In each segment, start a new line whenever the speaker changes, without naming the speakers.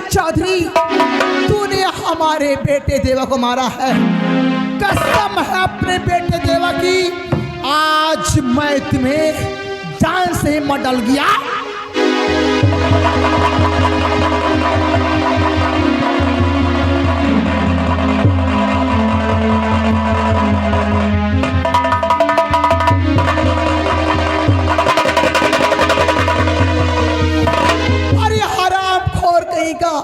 चौधरी, तूने हमारे बेटे देवा को मारा है। कसम है अपने बेटे देवा की, आज मैं तुम्हें जान से मर डाल गया। अरे हरामखोर कहीं का,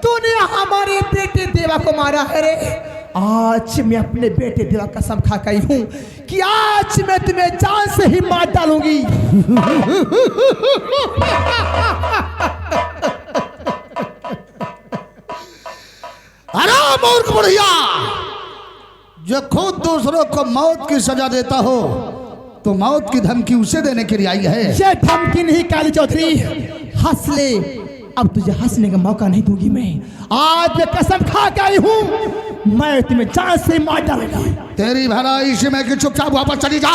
तूने हमारे बेटे देवा को मारा है रे। आज मैं अपने बेटे देवा कसम खा गई हूं कि आज मैं तुम्हें जान से ही मार डालूंगी।
अरे मूर्ख बुढ़िया, जो खुद दूसरों को मौत की सजा देता हो तो मौत की धमकी उसे देने के लिए आई है।
ये धमकी नहीं काली चौधरी, हंस ले, अब तुझे हंसने का मौका नहीं दूंगी मैं। आज मैं कसम खा के आई हूं, मैं तुम्हें जान से मार डालूंगा।
तेरी भलाई से मैं कि चुपचाप वापस चली जा,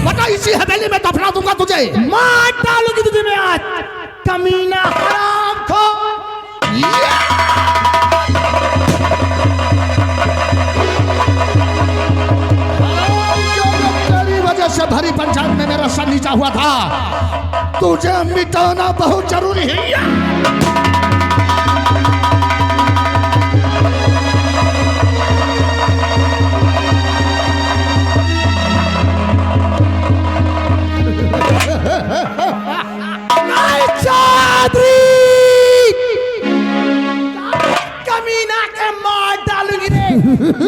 वरना इसी हवेली में दफना दूंगा तुझे।
मार डालूंगी तुझे मैं आज, कमीना हरामखोर।
तेरी वजह से भरी पंचायत में मेरा सर नीचा हुआ था, तुझे मिटाना बहुत जरूरी है।
कमीना के मार डालूंगी रे,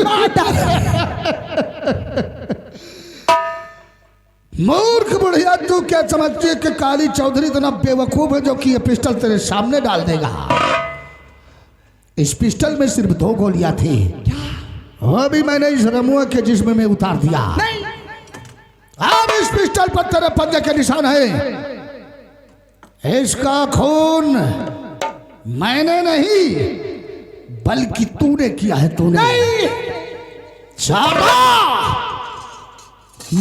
मार डाल।
मूर्ख बुढ़िया, तू क्या समझती है कि काली चौधरी इतना बेवकूफ है जो कि ये पिस्टल तेरे सामने डाल देगा? इस पिस्टल में सिर्फ 2 गोलियां थी, वो भी मैंने इस रमुआ के जिस्म में उतार दिया।
नहीं,
अब इस पिस्टल पर तेरे पंजे के निशान है। इसका खून मैंने नहीं बल्कि तूने किया है। तूने
नहीं।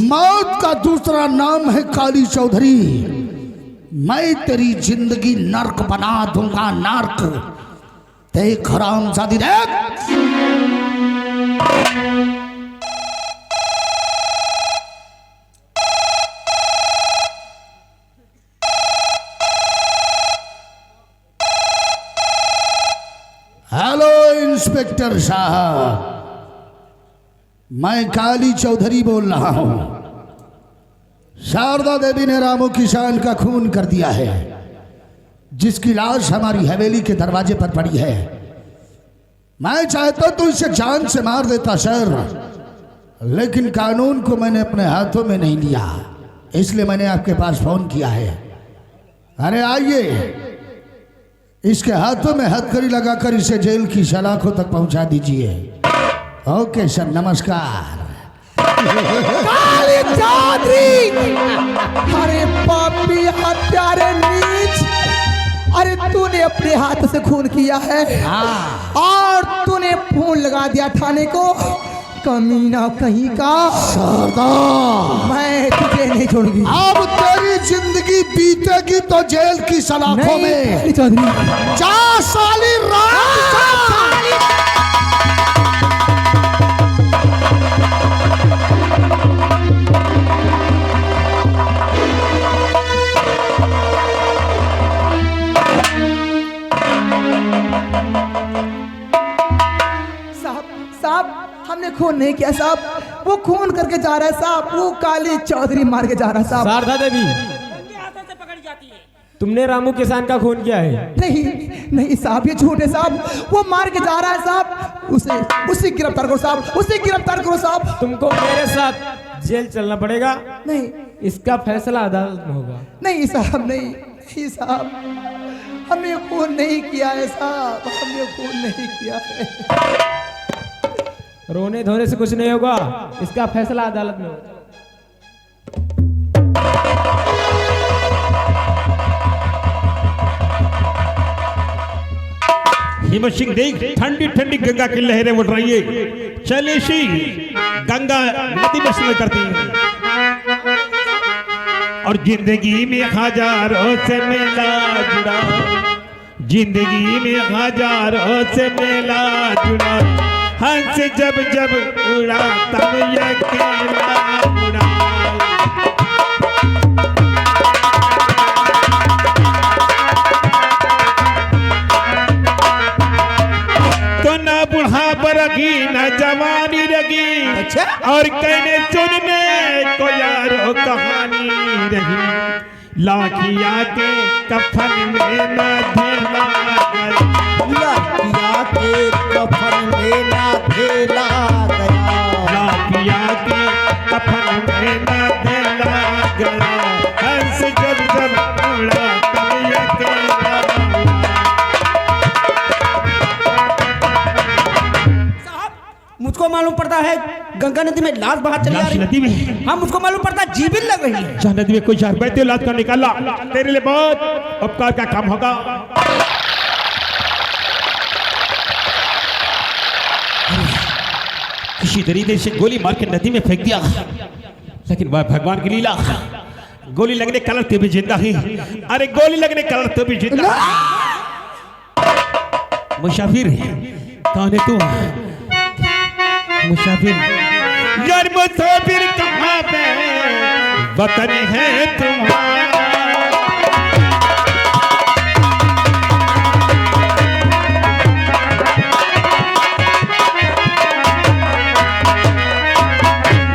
मौत का दूसरा नाम है काली चौधरी। मैं तेरी जिंदगी नर्क बना दूंगा, नर्क। देख हरामजादी, देख। हेलो इंस्पेक्टर साहब, मैं काली चौधरी बोल रहा हूं। शारदा देवी ने रामू किसान का खून कर दिया है, जिसकी लाश हमारी हवेली के दरवाजे पर पड़ी है। मैं चाहता तो इसे जान से मार देता सर, लेकिन कानून को मैंने अपने हाथों में नहीं लिया, इसलिए मैंने आपके पास फोन किया है। अरे आइए, इसके हाथों में हथकड़ी लगाकर इसे जेल की सलाखों तक पहुंचा दीजिए। ओके सर, नमस्कार।
काली चौधरी, अरे पापी हत्यारे नीच, अरे तूने अपने हाथ से खून किया है और तूने फोन लगा दिया थाने को। कमीना कहीं का।
शारदा,
मैं तुझे नहीं छोड़ूंगी।
अब तेरी जिंदगी बीतेगी तो जेल की सलाखों में।
चौधरी,
जा साली राम।
साहब, हमने खून नहीं किया साहब, वो खून करके जा रहा है साहब, वो काली चौधरी मार के जा रहा है साहब।
शारदा देवी, तुमने रामू किसान का खून किया है?
नहीं नहीं साहब, ये झूठ है साहब, वो मार के जा रहा है साहब। उसे गिरफ्तार करो साहब, उसे गिरफ्तार करो साहब।
तुमको मेरे साथ जेल चलना पड़ेगा।
नहीं,
इसका फैसला अदालत में होगा।
नहीं साहब, नहीं साहब, हमने खून नहीं किया है साहब, हमने खून नहीं किया है।
रोने धोने से कुछ नहीं होगा, इसका फैसला अदालत में होगा।
हिम्मत सिंह देख, ठंडी ठंडी गंगा की लहरें उठ रही है। चले सी गंगा नदी में स्नान करती है और जिंदगी में हजारों से मेला जुड़ा, जिंदगी में हजारों से मेला जुड़ा, हंस जब जब उड़ा तब ये अकेला उड़ा। तो न बुढ़ापा रगी न जवानी रगी,
अच्छा?
और कहने सुनने को यारो कहानी रही। लाखिया के कफन में न धेला गया,
लाखिया के कफन में ना धेला गया,
लाखिया के कफन में न धेला गया, हंस जब जब उड़ा तब ये अकेला उड़ा।
मुझको मालूम पड़ता है गंगा नदी में लाश बाहर चली आ
लाश
रही
नदी में?
है। हाँ, मुझको मालूम पड़ता है जीवित लग रही है।
जहाँ नदी में कोई जार बहते लाश का निकाला, तेरे लिए बहुत उपकार का काम होगा। किसी तरीके से गोली मार के नदी में फेंक दिया, लेकिन वह भगवान की लीला। गोली लगने कलर तो भी जिंदा है। अरे गोली लगने कलर तो भी जिंदा है। मुसाफिर कौन है तू? मुसाफिर यार, मुसाफिर कहाँ पे वतन है तुम्हारा?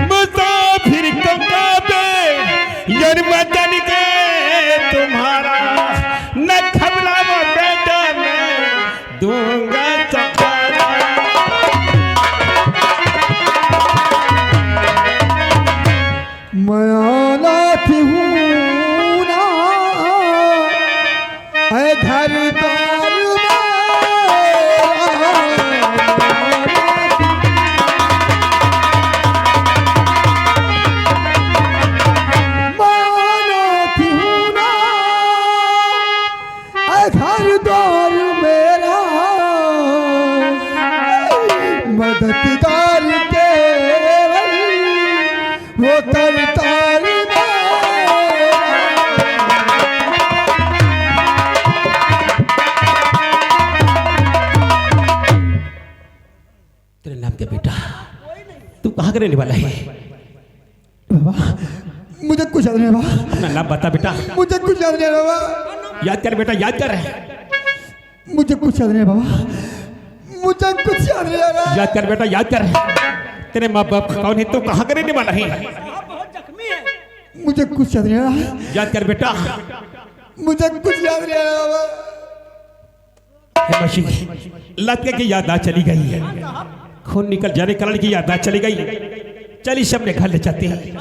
मुसाफिर कहाँ पे यार वतन है तुम्हारा? न घबराओ बेटा, मैं दूंगा सहारा।
मैं अनाथ हूँ ना, है घर द्वार मेरा, मददगार केवल वो करतार मेरा।
तेरे नाम क्या बेटा? तू कहाँ का रहने वाला है?
बाबा मुझे कुछ याद नहीं बाबा,
अपना नाम बता बेटा।
मुझे कुछ याद नहीं बाबा,
याद कर बेटा, याद कर।
मुझे कुछ याद नहीं बाबा, मुझे कुछ याद नहीं आ रहा।
याद कर बेटा, याद कर। तेरे माँ बाप कौन है? तू कहाँ का रहने वाला है?
मुझे कुछ याद नहीं आ रहा,
याद कर बेटा।
मुझे कुछ याद नहीं आ रहा बाबा।
लत की याद चली गई, खून निकल जाने कारण की याद चली गई। चलिए सब ने घर ले जाते हैं।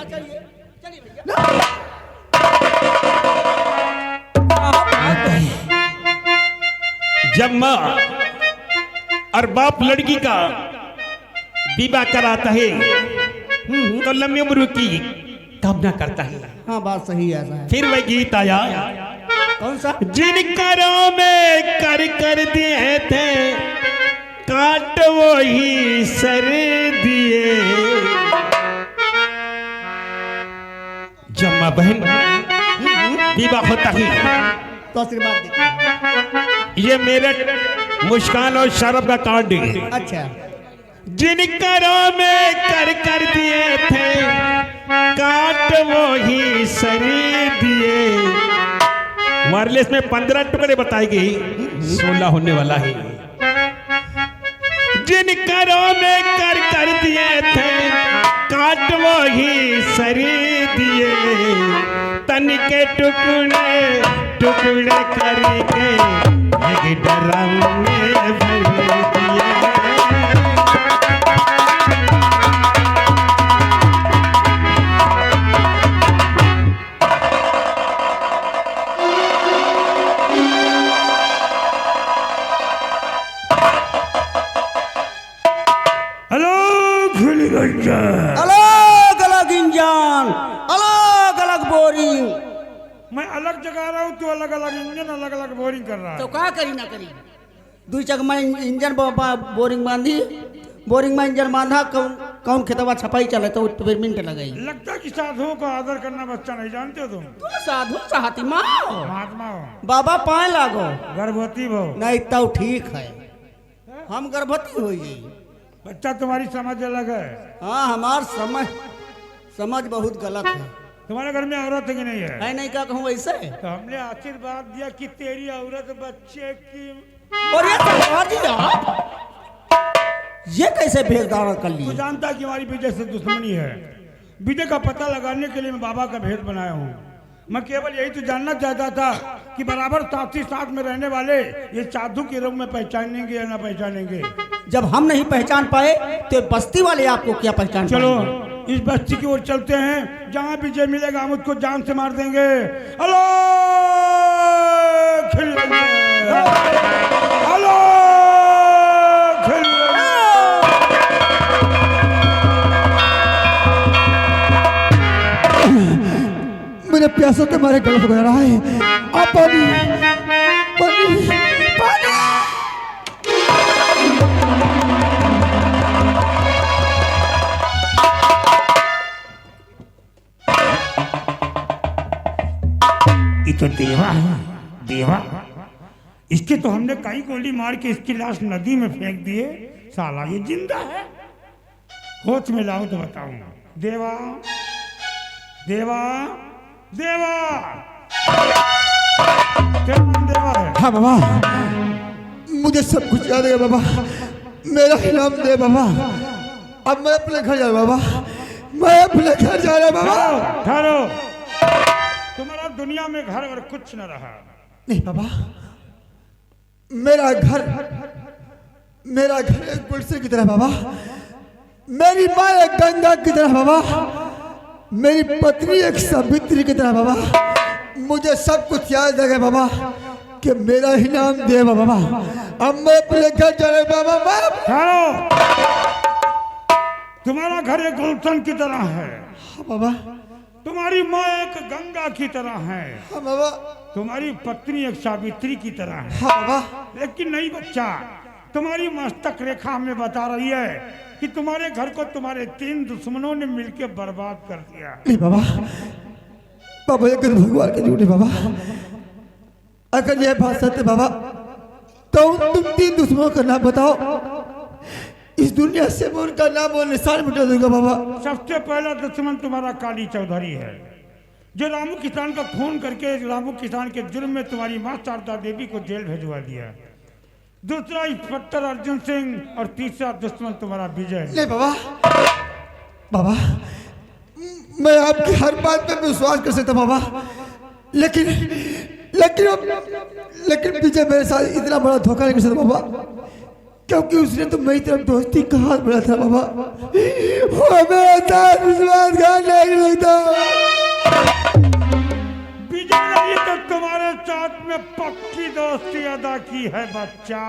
जब माँ और बाप लड़की का विवाह कराता है तो लंबी उम्र की कामना करता है।
हाँ, बात सही है, ऐसा है।
फिर वह गीत आया,
कौन सा?
जिन करों में कर दिए थे काट वो ही सर दिए। जब माँ बहन विवाह होता है
तो आशीर्वाद दे।
ये मेरठ मुस्कान और शरफ का कांड है।
अच्छा,
जिन करों में कर दिए थे काट वो ही सरी दिए। वायरलेस में 15 टुकड़े बताई गई, 16 होने वाला है। जिन करों में कर दिए थे काट वो ही सरी दिए। तन के टुकड़े टुकड़े करके एक ड्रम में भर दिए।
अलग अलग इंजन, अलग अलग बोरिंग।
मैं अलग जगह रहा हूँ, तू अलग अलग इंजन अलग अलग बोरिंग कर रहा है।
तो क्या करी ना करी, दुई चक में इंजन बोरिंग बांधी, बोरिंग में इंजन बांधा, कौन खेतवा छपाई चले तो मिनट लगे।
लगता कि साधुओं को आदर करना बच्चा नहीं जानते हो तुम।
तू साधु चाहती माँ
महात्मा हो,
बाबा पाए लागो
गर्भवती हो,
नहीं तो ठीक है, हम गर्भवती हो गई।
बच्चा तुम्हारी समझ अलग है।
हाँ हमार समझ बहुत गलत है।
तुम्हारे घर में औरत है कि नहीं है?
नहीं क्या कहूँ वैसे।
तो हमने आशीर्वाद दिया कि तेरी औरत बच्चे की।
और ये सरदार जी आप ये कैसे भेदभाव कर
तू
लिए?
जानता है कि हमारी विजय से दुश्मनी है। विजय का पता लगाने के लिए मैं बाबा का भेद बनाया हूँ। मैं केवल यही तो जानना चाहता था कि बराबर साथ ही साथ में रहने वाले ये साधु के रूप में पहचानेंगे या ना पहचानेंगे।
जब हम नहीं पहचान पाए तो बस्ती वाले आपको क्या पहचान
चलो
पाएंगे?
इस बस्ती की ओर चलते हैं, जहाँ विजय मिलेगा हम उसको जान से मार देंगे। हेलो हेलो
मेरे प्यासों के मारे गले पकड़ रहा है। अब पानी पानी पानी।
ये तो देवा है, देवा। इसके तो हमने कई गोली मार के इसकी लाश नदी में फेंक दिए। साला ये जिंदा है। होश में लाओ तो बताऊं। देवा देवा देवा, क्या नाम देवा है?
हाँ बाबा, मुझे सब कुछ याद है बाबा। मेरा ही नाम दे बाबा। अब मैं अपने घर जा रहा बाबा, मैं अपने घर जा रहा बाबा।
ठहरो, तुम्हारा दुनिया में घर और कुछ न रहा।
नहीं बाबा, मेरा घर एक गुलशन की तरह बाबा, मेरी माँ एक गंगा की तरह बाबा, मेरी पत्नी एक सावित्री की तरह बाबा। मुझे सब कुछ याद है बाबा कि मेरा ही नाम देव बाबा। अब मैं अपने घर जा रहा बाबा।
ठहरो, तुम्हारा घर एक गुलशन की तरह है।
हाँ बाबा।
तुम्हारी माँ एक गंगा की तरह है।
हाँ बाबा।
तुम्हारी पत्नी एक सावित्री की तरह है।
हाँ बाबा।
लेकिन नहीं बच्चा, तुम्हारी मस्तक रेखा हमें बता रही है कि तुम्हारे घर को तुम्हारे 3 दुश्मनों ने मिलकर बर्बाद कर दिया।
नहीं बाबा, बाबा ये कभी भगवान के झूठे बाबा। अगर यह बात सत्य बाबा तो तुम 3 दुश्मनों का नाम बताओ, इस दुनिया से मैं उनका नाम और निशान मिटा दूंगा बाबा।
सबसे पहला दुश्मन तुम्हारा काली चौधरी है, जो रामू किसान का खून करके रामू किसान के जुर्म में तुम्हारी माँ शारदा देवी को जेल भेजवा दिया। दूसरा इंस्पेक्टर अर्जुन सिंह और तीसरा दुश्मन तुम्हारा विजय।
नहीं बाबा, बाबा मैं आपकी हर बात पे विश्वास कर सकता बाबा, लेकिन विजय मेरे साथ इतना बड़ा धोखा नहीं कर सकता बाबा, क्योंकि उसने तो मेरी तरफ दोस्ती का हाथ बढ़ा था बाबा। वो हमें विश्वासघात नहीं लगता।
विजय ने तो तुम्हारे साथ में पक्की दोस्ती अदा की है बच्चा,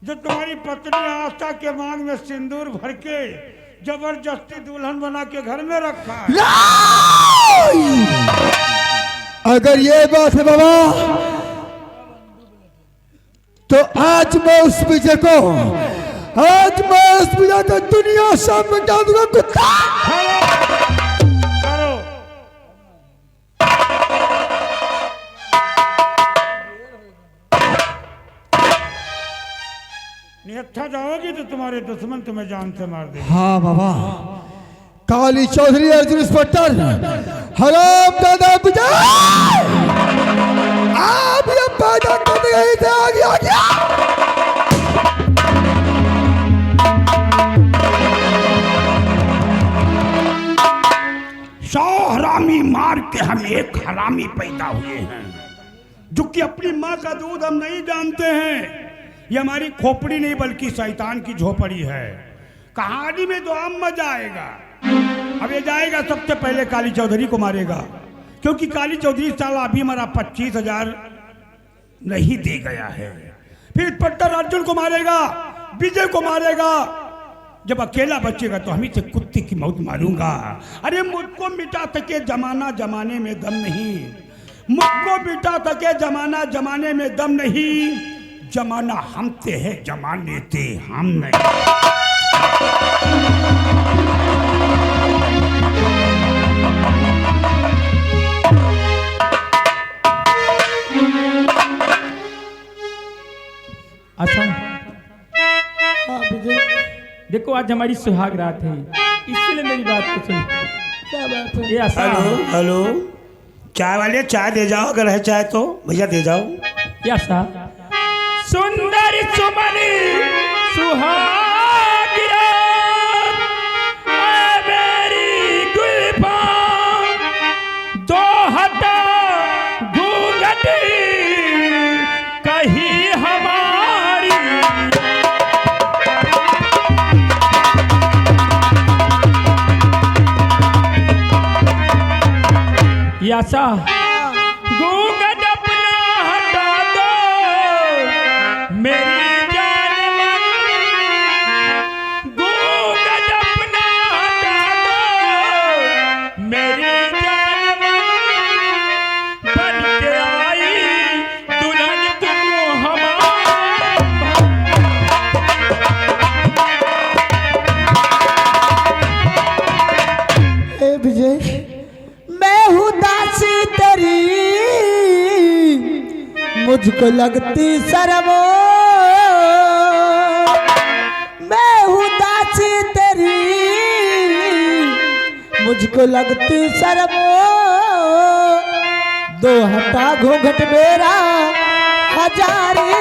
जो तुम्हारी पत्नी आस्था के मांग में सिंदूर भर के जबरदस्ती दुल्हन बना के घर में रखा है।
अगर ये बात है बाबा तो आज मैं उस विजय को दुनिया से मिटा दूंगा कुत्ता। निहत्था जाओगी तो तुम्हारे दुश्मन तुम्हें जान से मार देंगे। हाँ बाबा, काली चौधरी अर्जुन इंस्पेक्टर हराम दादा विजय आप ये पैदा कर गए थे। आ गया
सौ हरामी मार के हम एक हरामी पैदा हुए हैं, जो कि अपनी माँ का दूध हम नहीं जानते हैं। ये हमारी खोपड़ी नहीं बल्कि शैतान की झोपड़ी है। कहानी में तो हम मजा आएगा। अब ये जाएगा सबसे पहले काली चौधरी को मारेगा, क्योंकि काली चौधरी साला अभी हमारा 25,000 नहीं दे गया है। फिर पट्टर अर्जुन को मारेगा, विजय को मारेगा। जब अकेला बचेगा तो हमी से कुत्ते की मौत मारूंगा। अरे मुझको मिटा सके जमाना, जमाने में दम नहीं। मुझको मिटा सके जमाना, जमाने में दम नहीं। जमाना हमते है, जमाने ते हम नहीं।
अच्छा
हाँ विजय,
देखो आज हमारी सुहाग रात है, इसलिए मेरी बात को सुन।
क्या बात है?
ये आशा
हेलो हेलो, चाय वाले चाय दे जाओ, अगर है चाय तो भैया दे जाओ।
ये आशा सुंदर सुमन सुहाग रात, ऐ मेरी गुलफाम दो हटा घूंघट कहीं हमारी। ये आशा घूंघट अपना हटा दो मेरी जान मन, घूंघट अपना हटा दो मेरी जान मन, बन के आई दुल्हन तुम हमारी।
ए विजय, मैं हूँ दासी तेरी, मुझको लगती शर्म, मैं हूँ दासी तेरी, मुझको लगती शर्म, दो हटा घूंघट मेरा हजारी।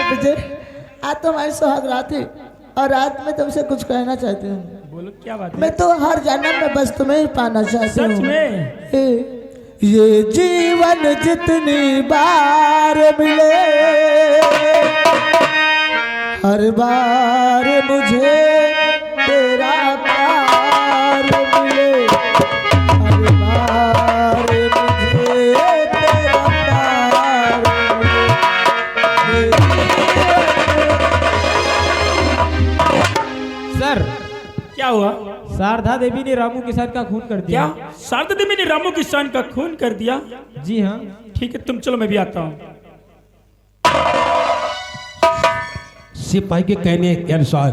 विजय, आज तो हमारी सुहाग रात है और रात में तुमसे कुछ कहना चाहती हूँ।
बोलो क्या बात है?
मैं तो हर जन्म में बस तुम्हें ही पाना चाहती हूँ।
सच में?
ये जीवन जितनी बार मिले, हर बार मुझे तेरा प्यार मिले, हर बार मुझे तेरा प्यार मिले।
सर क्या हुआ? शारदा देवी ने रामू किसान का खून कर दिया।
क्या शारदा देवी ने रामू किसान का खून कर दिया?
जी हाँ।
ठीक है, तुम चलो, मैं भी आता हूँ।
सिपाही के कहने के अनुसार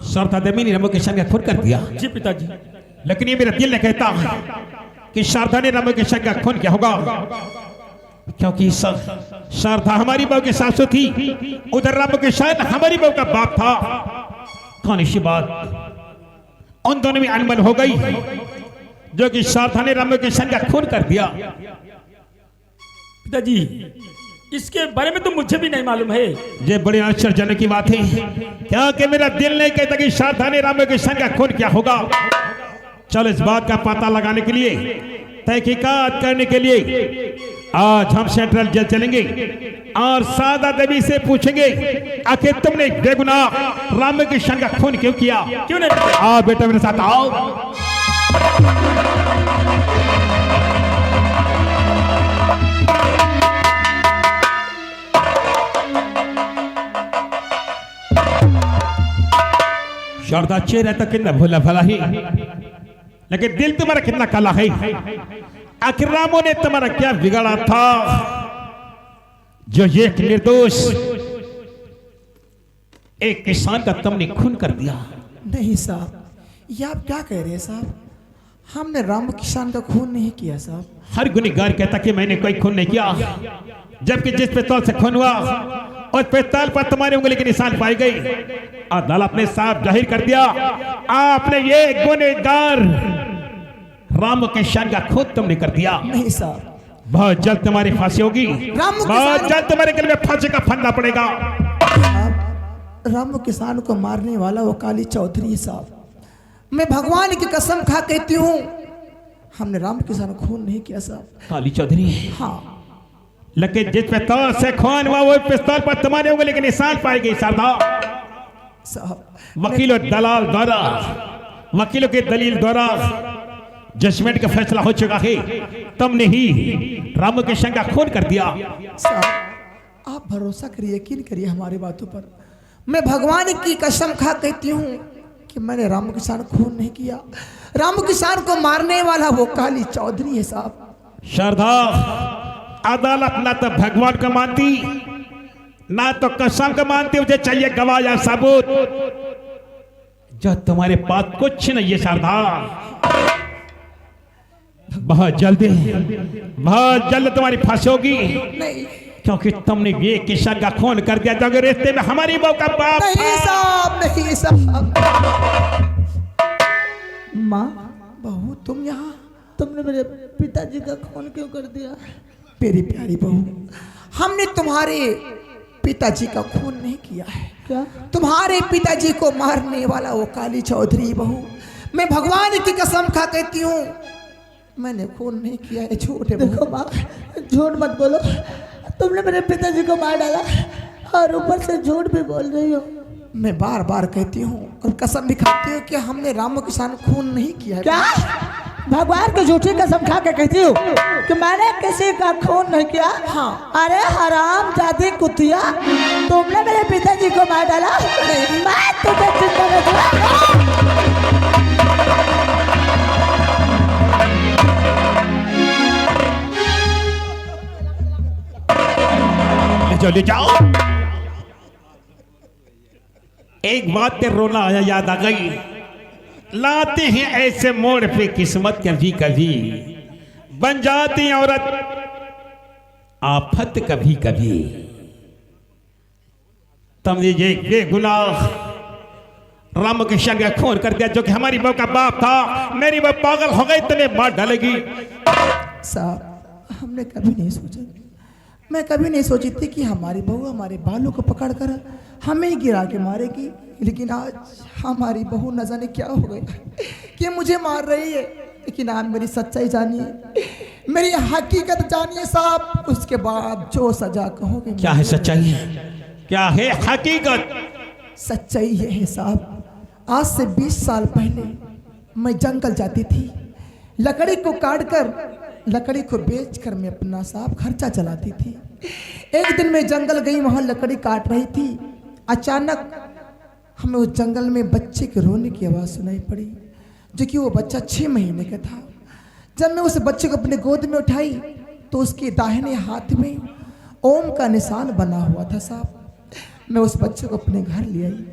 शारदा देवी ने रामू किसान का खून कर दिया,
जी पिताजी।
लेकिन ये मेरा दिल ने कहता कि शारदा ने रामू किसान का खून क्या होगा, क्योंकि शारदा हमारी बहू की सासू थी, उधर रामू किसान हमारी बहू का बाप था। कौन सी बात उन दोनों में अनबन हो गई, जो कि शारदा ने रामू किसान का खून कर दिया।
पिताजी, इसके बारे में तो मुझे भी नहीं मालूम है।
ये बड़ी आश्चर्यजनक की बात है, क्या कि मेरा दिल नहीं कहता कि शारदा ने रामू किसान का खून क्या होगा। चलो इस बात का पता लगाने के लिए, तहकीकात करने के लिए आज हम सेंट्रल जेल चलेंगे और शारदा देवी से पूछेंगे आखिर तुमने बेगुनाह रामू किसान का खून क्यों किया।
क्यों नहीं?
आओ बेटा मेरे साथ आओ। शारदा चेहरा तो कितना भोला भला ही, लेकिन दिल तुम्हारा कितना काला है। आखिर रामू ने तुम्हारा क्या बिगाड़ा था जो ये निर्दोष एक किसान का तुमने खून कर दिया।
नहीं साहब, ये आप क्या कह रहे हैं साहब? हमने राम किसान का खून नहीं किया साहब।
हर गुनहगार कहता कि मैंने कोई खून नहीं किया, जबकि जिस पिस्तौल से खून हुआ और पिस्तौल पर तुम्हारी उंगली के निशान पाई गई। अदालत ने साफ जाहिर कर दिया आपने ये गुनहगार राम किसान का खून तुमने कर दिया।
नहीं साहब,
बहुत जल्द तुम्हारी फांसी होगी,
रामू
बहुत
किसान-
जल्द तुम्हारे गले में फांसी का फंदा पड़ेगा।
साहब राम किसान को मारने वाला वो काली चौधरी है साहब। मैं भगवान की कसम खा कहती हूँ, हमने राम किसान को खून नहीं किया साहब।
काली चौधरी,
हाँ
लेकिन जिस पिस्तौल से खून हुआ वो पिस्तौल पर तुम्हारे उंगली के निशान पाई गई। शारदा,
साहब,
वकीलों दलाल द्वारा, वकीलों के दलील द्वारा जजमेंट का फैसला हो चुका है, तुमने ही रामू किसान का खून कर दिया।
साहब आप भरोसा करिए, यकीन करिए हमारी बातों पर। मैं भगवान की कसम खा कहती हूँ कि मैंने राम किसान को खून नहीं किया। राम किसान को मारने वाला वो काली चौधरी है साहब।
शारदा, अदालत न तो भगवान को मानती ना तो कसम का मानते मुझे चाहिए गवाह या सबूत। जो तुम्हारे पास कुछ नहीं है सरदार। बहुत जल्द तुम्हारी फांसी होगी,
नहीं
क्योंकि तुमने ये किशन का खून कर दिया जो रिश्ते में हमारी बहू का बाप
नहीं साहब, नहीं साहब।
माँ,
बहू तुम यहाँ?
तुमने मेरे पिताजी का खून क्यों कर दिया?
मेरी प्यारी बहू, हमने तुम्हारे पिताजी का खून नहीं किया है।
क्या?
तुम्हारे पिताजी को मारने वाला वो काली चौधरी बहू, मैं भगवान की कसम खा कहती हूँ मैंने खून नहीं किया है। झूठ है
देखो माँ, झूठ मत बोलो। तुमने मेरे पिताजी को मार डाला और ऊपर से झूठ भी बोल रही हो।
मैं बार बार कहती हूँ और कसम भी खाती हूँ कि हमने रामो किसान खून नहीं किया है।
क्या? भगवान की झूठी कसम खा के कहती हूँ कि मैंने किसी का खून नहीं किया?
हाँ।
अरे हराम जाती कुतिया, तुमने मेरे पिताजी को मार डाला। मैं तुझे जिंदा नहीं छोड़ूंगा।
ले जाओ। एक बात पे रोना आया, याद आ गई। लाते हैं ऐसे मोड़ पे किस्मत कभी कभी, बन जाती है औरत आफत कभी कभी। तुमने ये गुनाह राम किशन का खून कर दिया जो कि हमारी बहू का बाप था। मेरी बहू पागल हो गई, तुम्हें मार डालेगी।
साहब, हमने कभी नहीं सोचा, मैं कभी नहीं सोची थी कि हमारी बहू हमारे बालों को पकड़कर हमें गिरा के मारेगी। लेकिन आज हमारी बहू न जाने क्या हो गई कि मुझे मार रही है। लेकिन आप मेरी सच्चाई जानिए, मेरी हकीकत जानिए साहब, उसके बाद जो सजा कहोगे।
क्या है सच्चाई? क्या है हकीकत?
सच्चाई ये है साहब, आज से 20 साल पहले मैं जंगल जाती थी, लकड़ी को काटकर, लकड़ी को बेचकर मैं अपना साहब खर्चा चलाती थी। एक दिन मैं जंगल गई, वहां लकड़ी काट रही थी। अचानक हमें उस जंगल में बच्चे के रोने की आवाज़ सुनाई पड़ी, जो कि वो बच्चा 6 महीने का था। जब मैं उस बच्चे को अपने गोद में उठाई तो उसके दाहिने हाथ में ओम का निशान बना हुआ था साहब। मैं उस बच्चे को अपने घर ले आई।